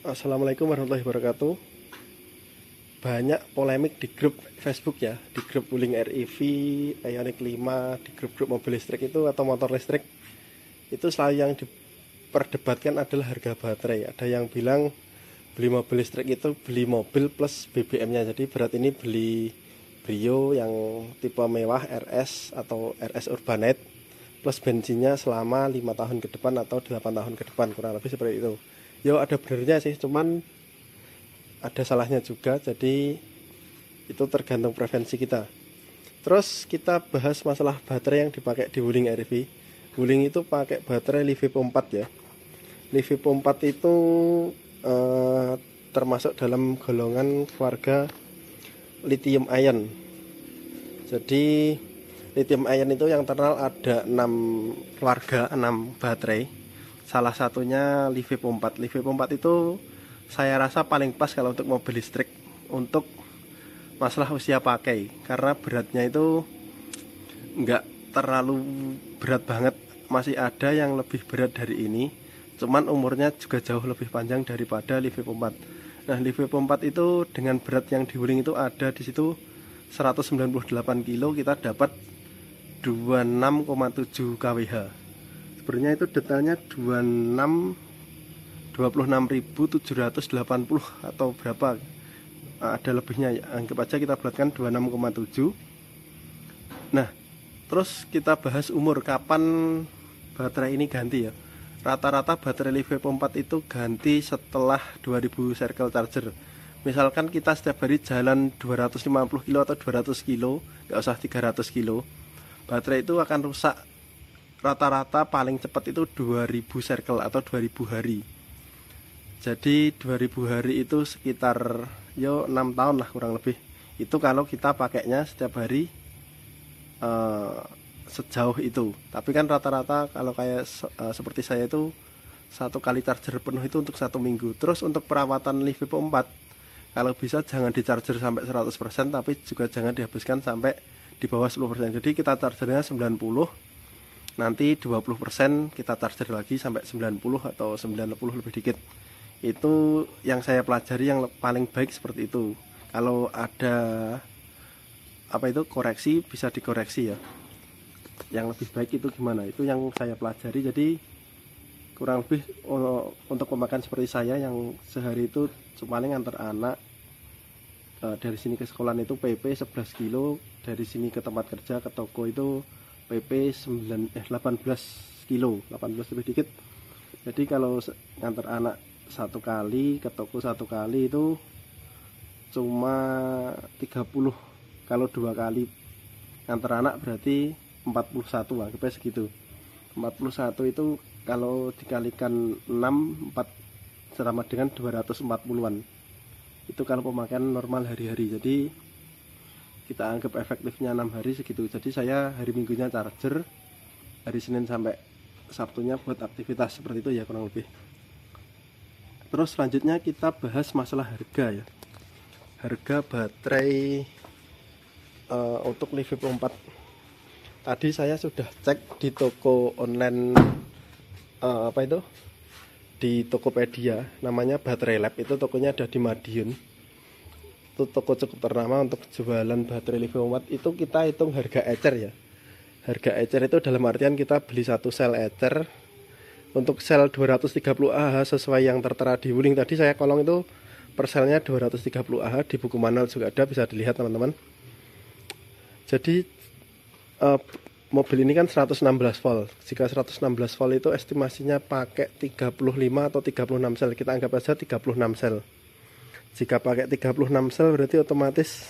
Assalamualaikum warahmatullahi wabarakatuh. Banyak polemik di grup Facebook ya, di grup Wuling REV, Ioniq 5, di grup-grup mobil listrik itu atau motor listrik. Itu selalu yang diperdebatkan adalah harga baterai. Ada yang bilang beli mobil listrik itu beli mobil plus BBM-nya. Jadi berat ini beli Brio yang tipe mewah RS atau RS Urbanet plus bensinnya selama 5 tahun ke depan atau 8 tahun ke depan, kurang lebih seperti itu. Yo, ada benernya sih, cuman ada salahnya juga, jadi itu tergantung preferensi kita. Terus kita bahas masalah baterai yang dipakai di Wuling REV. Wuling itu pakai baterai LiFePO 4 ya. LiFePO 4 itu termasuk dalam golongan keluarga lithium ion. Jadi lithium ion itu yang terkenal ada 6 keluarga, 6 baterai. Salah satunya LiFePO 4. LiFePO 4 itu saya rasa paling pas kalau untuk mobil listrik untuk masalah usia pakai, karena beratnya itu enggak terlalu berat banget. Masih ada yang lebih berat dari ini, cuman umurnya juga jauh lebih panjang daripada LiFePO 4. Nah, LiFePO 4 itu dengan berat yang di Wuling itu ada di situ 198 kilo, kita dapat 26,7 kWh. Sebenarnya itu detailnya 26.780 atau berapa, ada lebihnya ya. Anggap aja kita bulatkan 26,7. Nah, terus kita bahas umur, kapan baterai ini ganti ya. Rata-rata baterai LiFePO 4 itu ganti setelah 2000 circle charger. Misalkan kita setiap hari jalan 250 kilo atau 200 kilo, nggak usah 300 kilo, baterai itu akan rusak. Rata-rata paling cepat itu 2000 circle atau 2000 hari. Jadi 2000 hari itu sekitar 6 tahun lah kurang lebih. Itu kalau kita pakainya setiap hari sejauh itu. Tapi kan rata-rata kalau kayak seperti saya itu satu kali charger penuh itu untuk 1 minggu. Terus untuk perawatan LiFePO 4, kalau bisa jangan di charger sampai 100%, tapi juga jangan dihabiskan sampai di bawah 10%. Jadi kita chargernya 90, nanti 20% kita charger lagi sampai 90 atau 90 lebih dikit. Itu yang saya pelajari, yang paling baik seperti itu. Kalau ada koreksi, bisa dikoreksi ya. Yang lebih baik itu gimana, itu yang saya pelajari. Jadi kurang lebih untuk pemakaian seperti saya yang sehari itu paling antar anak dari sini ke sekolah itu PP 11 kilo, dari sini ke tempat kerja ke toko itu PP 18 kilo, 18 lebih dikit. Jadi kalau ngantar anak 1 kali, ke toko 1 kali itu cuma 30. Kalau 2 kali ngantar anak berarti 41, anggapnya segitu. 41 itu kalau dikalikan 6, 4 sama dengan 240-an. Itu kalau pemakaian normal hari-hari. Jadi kita anggap efektifnya 6 hari segitu. Jadi saya hari Minggunya charger, hari Senin sampai Sabtunya buat aktivitas seperti itu ya kurang lebih. Terus selanjutnya kita bahas masalah harga ya. Harga baterai untuk LiFePO 4. Tadi saya sudah cek di toko online di Tokopedia, namanya Baterai Lab. Itu tokonya ada di Madiun. Itu toko cukup ternama untuk jualan baterai LiFePO 4. Itu kita hitung harga ecer ya. Harga ecer itu dalam artian kita beli 1 sel ecer. Untuk sel 230 Ah sesuai yang tertera di Wuling tadi saya kolong itu per selnya 230 Ah, di buku manual juga ada, bisa dilihat teman-teman. Jadi mobil ini kan 116 volt. Jika 116 volt itu estimasinya pakai 35 atau 36 sel. Kita anggap aja 36 sel. Jika pakai 36 sel berarti otomatis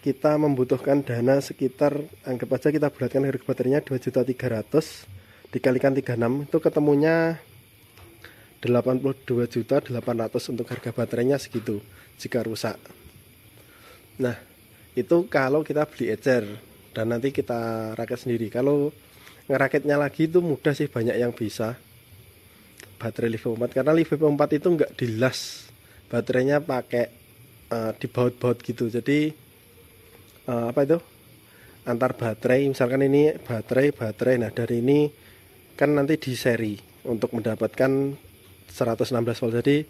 kita membutuhkan dana sekitar, anggap aja kita bulatkan harga baterainya 2.300.000 dikalikan 36 itu ketemunya 82.800.000 untuk harga baterainya segitu jika rusak. Nah, itu kalau kita beli ecer dan nanti kita rakit sendiri. Kalau ngerakitnya lagi itu mudah sih, banyak yang bisa baterai LiFePO 4, karena LiFePO 4 itu enggak dilas, baterainya pakai dibaut-baut gitu. Jadi antar baterai, misalkan ini baterai, nah dari ini kan nanti di seri untuk mendapatkan 116 volt. Jadi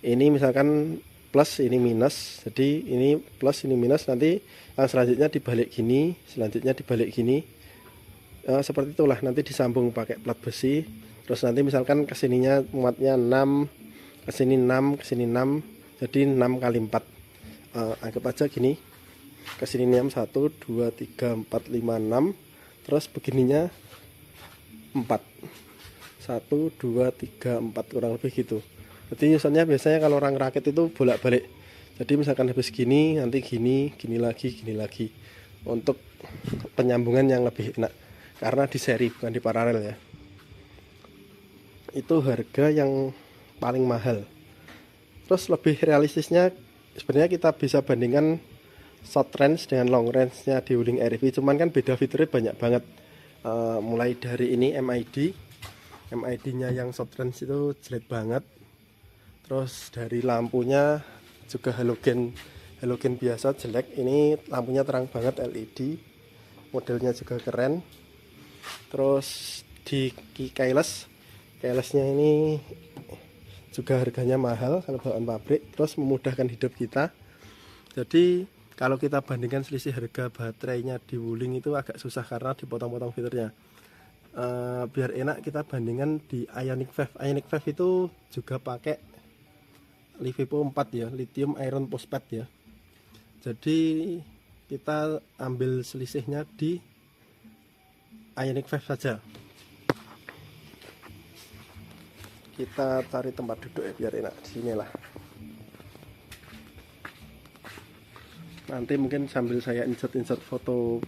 Ini misalkan plus, ini minus, jadi ini plus, ini minus, nanti yang selanjutnya dibalik gini, selanjutnya dibalik gini, seperti itulah, nanti disambung pakai plat besi. Terus nanti misalkan kesininya muatnya 6, kesini 6, kesini 6, jadi 6 kali 4. Anggap aja gini, kesini 6, 1, 2, 3, 4, 5, 6, terus begininya 4, 1, 2, 3, 4, kurang lebih gitu. Jadi nyusunnya biasanya kalau orang rakit itu bolak-balik. Jadi misalkan habis gini, nanti gini, gini lagi, untuk penyambungan yang lebih enak. Karena di seri bukan di paralel ya. Itu harga yang paling mahal. Terus lebih realistisnya sebenarnya kita bisa bandingkan short range dengan long range-nya di Wuling RV. Cuman kan beda fiturnya banyak banget. Mulai dari ini MID-nya yang short range itu jelek banget. Terus dari lampunya juga halogen biasa jelek. Ini lampunya terang banget LED, modelnya juga keren. Terus di keyless-nya ini juga harganya mahal kalau bawaan pabrik, terus memudahkan hidup kita. Jadi kalau kita bandingkan selisih harga baterainya di Wuling itu agak susah karena dipotong-potong fiturnya. Biar enak kita bandingkan di Ioniq 5. Ioniq 5 itu juga pakai LiFePO 4 ya, lithium iron phosphate ya. Jadi kita ambil selisihnya di Ioniq 5 saja. Kita cari tempat duduk ya biar enak, di sinilah. Nanti mungkin sambil saya insert foto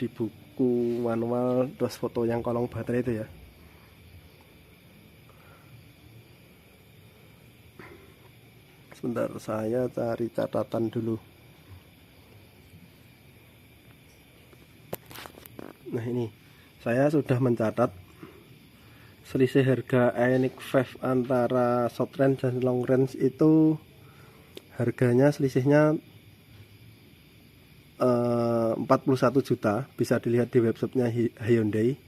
di buku manual, terus foto yang kolong baterai itu ya. Sebentar, saya cari catatan dulu. Nah ini, saya sudah mencatat selisih harga Ioniq 5 antara short range dan long range itu harganya selisihnya 41 juta. Bisa dilihat di websitenya Hyundai.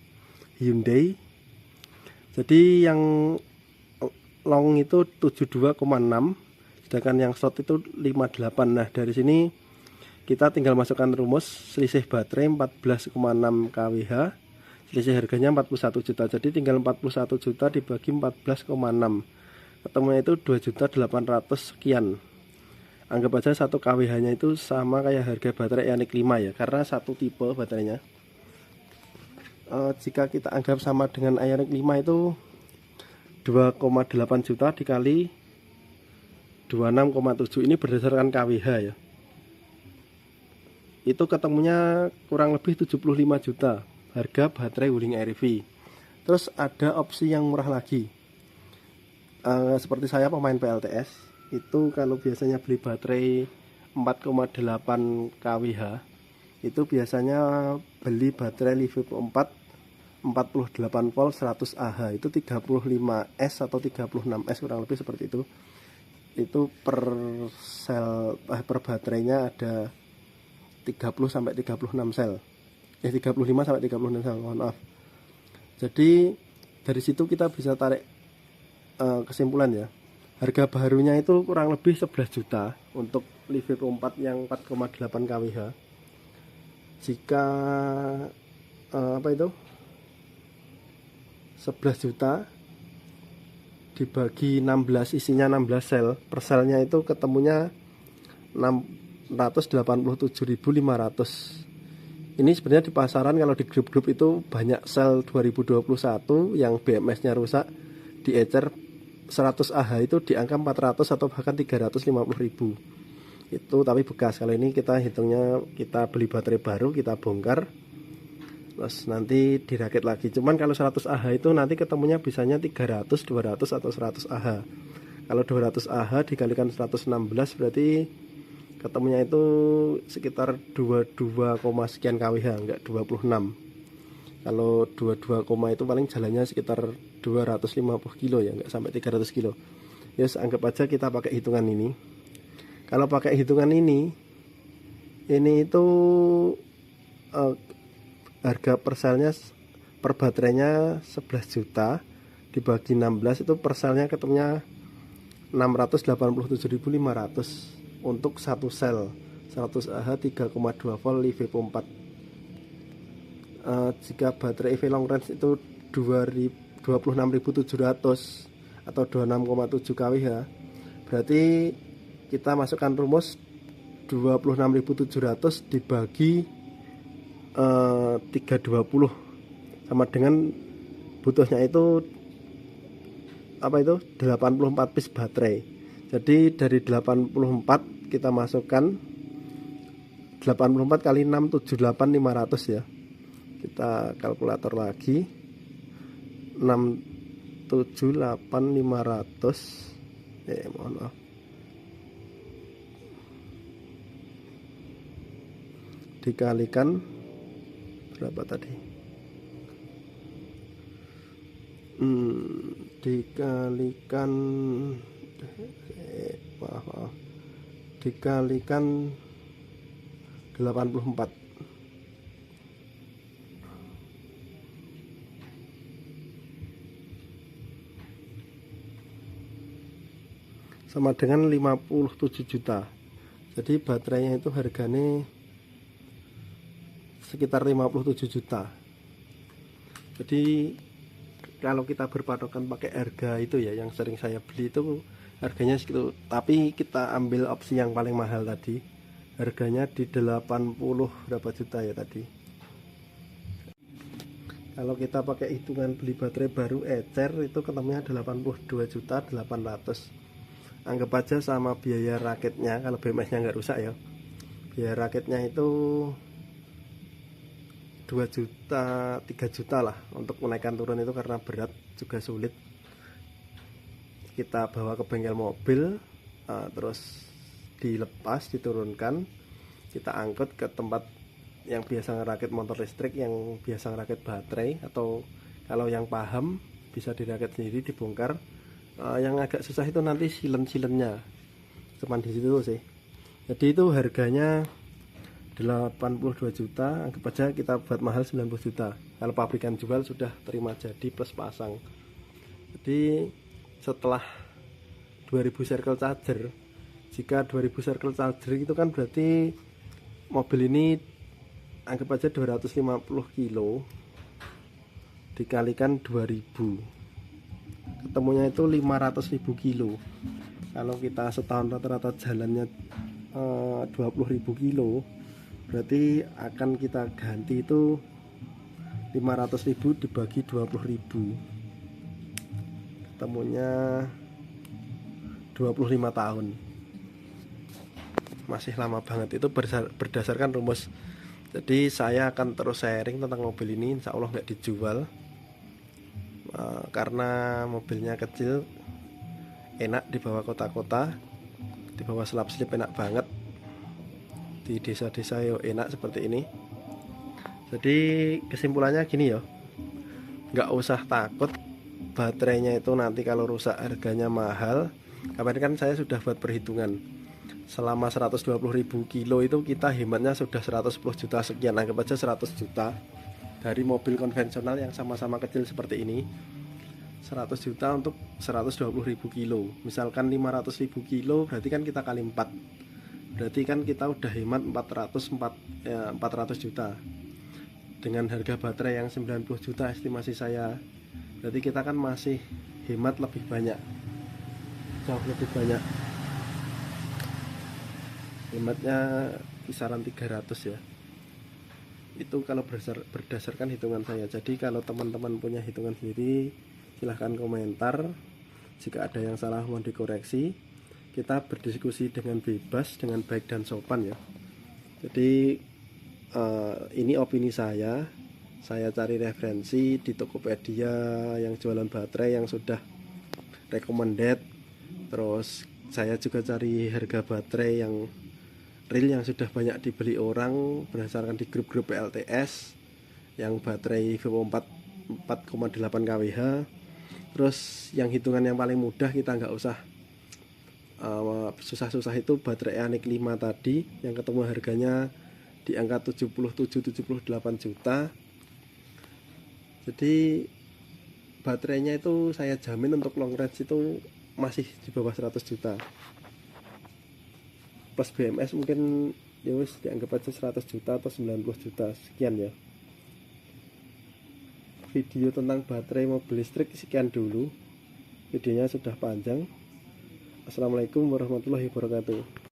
Jadi yang long itu 72,6, sedangkan yang short itu 58. Nah dari sini kita tinggal masukkan rumus selisih baterai 14,6 kWh, selisih harganya 41 juta. Jadi tinggal 41 juta dibagi 14,6, ketemunya itu 2.800.000 sekian. Anggap aja 1 kWh nya itu sama kayak harga baterai Ioniq 5 ya, karena satu tipe baterainya. Jika kita anggap sama dengan Ioniq 5 itu 2,8 juta dikali 26,7, ini berdasarkan kWh ya. Itu ketemunya kurang lebih 75 juta harga baterai Wuling RV. Terus ada opsi yang murah lagi. Seperti saya pemain PLTS, itu kalau biasanya beli baterai 4,8 kWh, itu biasanya beli baterai LiFePO 4 48 volt 100 Ah, itu 35S atau 36S kurang lebih seperti itu. Itu per sel per baterainya ada 30 sampai 36 sel. 35 sampai 36 sel, mohon maaf. Jadi dari situ kita bisa tarik kesimpulan ya. Harga barunya itu kurang lebih 11 juta untuk LiFePO 4 yang 4,8 kWh. Jika apa itu? 11 juta dibagi 16, isinya 16 sel, per selnya itu ketemunya 687.500. Ini sebenarnya di pasaran kalau di grup-grup itu banyak sel 2021 yang BMS-nya rusak, diecer 100 Ah itu di angka 400 atau bahkan 350.000. Itu tapi bekas. Kalau ini kita hitungnya kita beli baterai baru, kita bongkar, terus nanti dirakit lagi. Cuman kalau 100 Ah itu nanti ketemunya bisanya 300, 200 atau 100 Ah. Kalau 200 Ah dikalikan 116 berarti ketemunya itu sekitar 22, sekian kWh, enggak 26. Kalau 22, itu paling jalannya sekitar 250 kilo ya, enggak sampai 300 kilo. Yes, anggap aja kita pakai hitungan ini. Kalau pakai hitungan ini itu harga per selnya per baterainya 11 juta dibagi 16 itu per selnya ketemunya 687.500 untuk satu sel 100 Ah 3,2 volt LiViPo 4. Jika baterai EV long range itu 26.700 atau 26,7 kWh, berarti kita masukkan rumus 26.700 dibagi 320 sama dengan butuhnya itu 84 piece baterai. Jadi dari 84 kita masukkan 84 kali 6 78.500 ya. Kita kalkulator lagi, 678.500 mohon maaf, dikalikan berapa tadi, dikalikan dikalikan 84 sama dengan 57 juta. Jadi baterainya itu harganya sekitar 57 juta. Jadi kalau kita berpatokan pakai harga itu ya, yang sering saya beli itu harganya segitu, tapi kita ambil opsi yang paling mahal tadi, harganya di 80 berapa juta ya tadi. Kalau kita pakai hitungan beli baterai baru ecer itu ketemunya 82.800. Anggap aja sama biaya raketnya, kalau BMS nya nggak rusak ya, biaya raketnya itu 2 juta 3 juta lah. Untuk menaikkan turun itu karena berat juga sulit, kita bawa ke bengkel mobil, terus dilepas, diturunkan, kita angkut ke tempat yang biasa ngerakit motor listrik, yang biasa ngerakit baterai, atau kalau yang paham bisa dirakit sendiri, dibongkar. Yang agak susah itu nanti silen-silennya, cuman di situ sih. Jadi itu harganya 82 juta, anggap aja kita buat mahal 90 juta. Kalau pabrikan jual sudah terima jadi plus pasang. Jadi setelah 2000 circle charger, jika 2000 circle charger itu kan berarti mobil ini anggap aja 250 kilo dikalikan 2000, ketemunya itu 500.000 kilo. Kalau kita setahun rata-rata jalannya 20.000 kilo, berarti akan kita ganti itu 500.000 dibagi 20.000, ketemunya 25 tahun. Masih lama banget, itu berdasarkan rumus. Jadi saya akan terus sharing tentang mobil ini, insya Allah nggak dijual. Karena mobilnya kecil, enak dibawa kota-kota, dibawa selap-selip enak banget, di desa-desa yo enak seperti ini. Jadi kesimpulannya gini ya, nggak usah takut baterainya itu nanti kalau rusak harganya mahal. Kemarin kan saya sudah buat perhitungan, selama 120.000 kilo itu kita hematnya sudah 110 juta sekian, anggap aja 100 juta. Dari mobil konvensional yang sama-sama kecil seperti ini, 100 juta untuk 120.000 kilo. Misalkan 500.000 kilo, berarti kan kita kali 4, berarti kan kita udah hemat 400 juta. Dengan harga baterai yang 90 juta estimasi saya, berarti kita kan masih hemat lebih banyak, jauh lebih banyak. Hematnya kisaran 300 ya. Itu kalau berdasarkan hitungan saya. Jadi kalau teman-teman punya hitungan sendiri, silahkan komentar. Jika ada yang salah mohon dikoreksi. Kita berdiskusi dengan bebas, dengan baik dan sopan ya. Jadi ini opini saya cari referensi di Tokopedia yang jualan baterai yang sudah recommended. Terus saya juga cari harga baterai yang real yang sudah banyak dibeli orang berdasarkan di grup-grup PLTS yang baterai LiViPo 4,8 kWh. Terus yang hitungan yang paling mudah, kita nggak usah susah-susah, itu baterai Anik 5 tadi yang ketemu harganya di angka 77-78 juta. Jadi baterainya itu saya jamin untuk long range itu masih di bawah 100 juta. Plus BMS mungkin ya wis dianggap aja 100 juta atau 90 juta sekian ya. Video tentang baterai mobil listrik sekian dulu. Videonya sudah panjang. Assalamualaikum warahmatullahi wabarakatuh.